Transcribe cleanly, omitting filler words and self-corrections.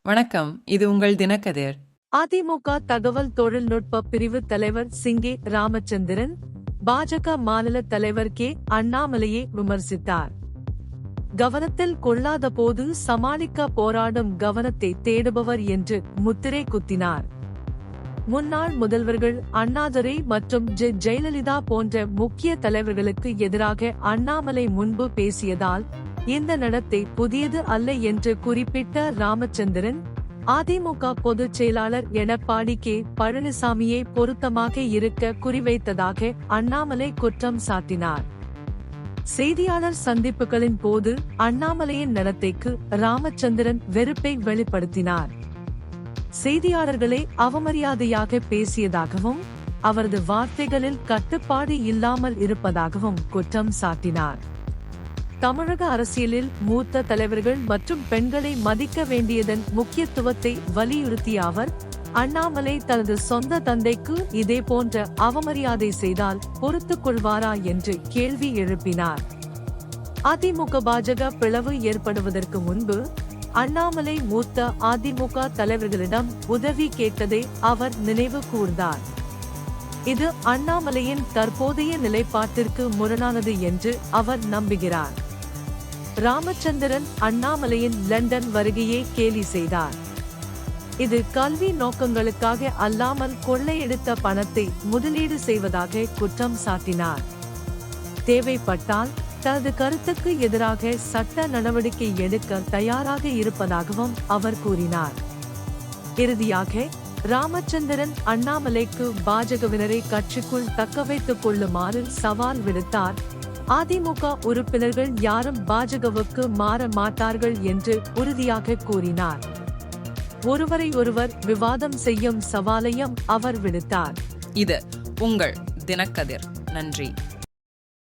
வணக்கம். இது உங்கள் தினக்கதிர். அதிமுக தகவல் தொழில்நுட்ப பிரிவு தலைவர் சிங்கே ராமச்சந்திரன் பாஜக மாநில தலைவர் கே அண்ணாமலையை விமர்சித்தார். கவனத்தில் கொள்ளாத போது சமாளிக்க போராடும் கவனத்தை தேடுபவர் என்று முத்திரை குத்தினார். முன்னாள் முதல்வர்கள் அண்ணாதுரை மற்றும் ஜெயலலிதா போன்ற முக்கிய தலைவர்களுக்கு எதிராக அண்ணாமலை முன்பு பேசியதால் இந்த நடத்தை புதியது அல்ல என்று குறிப்பிட்ட ராமச்சந்திரன், அதிமுக பொதுச் செயலாளர் எடப்பாடி கே பழனிசாமியை பொருத்தமாக இருக்க குறிவைத்ததாக அண்ணாமலை குற்றம் சாட்டினார். செய்தியாளர் சந்திப்புகளின் போது அண்ணாமலையின் நடத்தைக்கு ராமச்சந்திரன் வெறுப்பை வெளிப்படுத்தினார். செய்தியாளர்களை அவமரியாதையாக பேசியதாகவும் அவரது வார்த்தைகளில் கட்டுப்பாடு இல்லாமல் இருப்பதாகவும் குற்றம் சாட்டினார். தமிழக அரசியலில் மூத்த தலைவர்கள் மற்றும் பெண்களை மதிக்க வேண்டியதன் முக்கியத்துவத்தை வலியுறுத்திய அவர், அண்ணாமலை தனது சொந்த தந்தைக்கு இதே போன்ற அவமரியாதை செய்தால் பொறுத்துக் கொள்வாரா என்று கேள்வி எழுப்பினார். அதிமுக பாஜக பிளவு ஏற்படுவதற்கு முன்பு அண்ணாமலை மூத்த அதிமுக தலைவர்களிடம் உதவி கேட்டதை அவர் நினைவு கூர்ந்தார். இது அண்ணாமலையின் தற்போதைய நிலைப்பாட்டிற்கு முரணானது என்று அவர் நம்புகிறார். ராமச்சந்திரன் அண்ணாமலையின் லண்டன் வருகையை கேலி செய்தார். இது கல்வி நோக்கங்களுக்காக அல்லாமல் கொள்ளையடித்த பணத்தை முதலீடு செய்வதாக குற்றம் சாட்டினார். தேவைப்பட்டால் தனது கருத்துக்கு எதிராக சட்ட நடவடிக்கை எடுக்க தயாராக இருப்பதாகவும் அவர் கூறினார். இறுதியாக ராமச்சந்திரன் அண்ணாமலைக்கு பாஜகவினரை கட்சிக்குள் தக்கவைத்துக் கொள்ளுமாறு சவால் விடுத்தார். அதிமுக உறுப்பினர்கள் யாரும் பாஜகவுக்கு மாற மாட்டார்கள் என்று உறுதியாக கூறினார். ஒருவரை ஒருவர் விவாதம் செய்யும் சவாலையும் அவர் விடுத்தார். இது உங்கள் தினக்கதிர். நன்றி.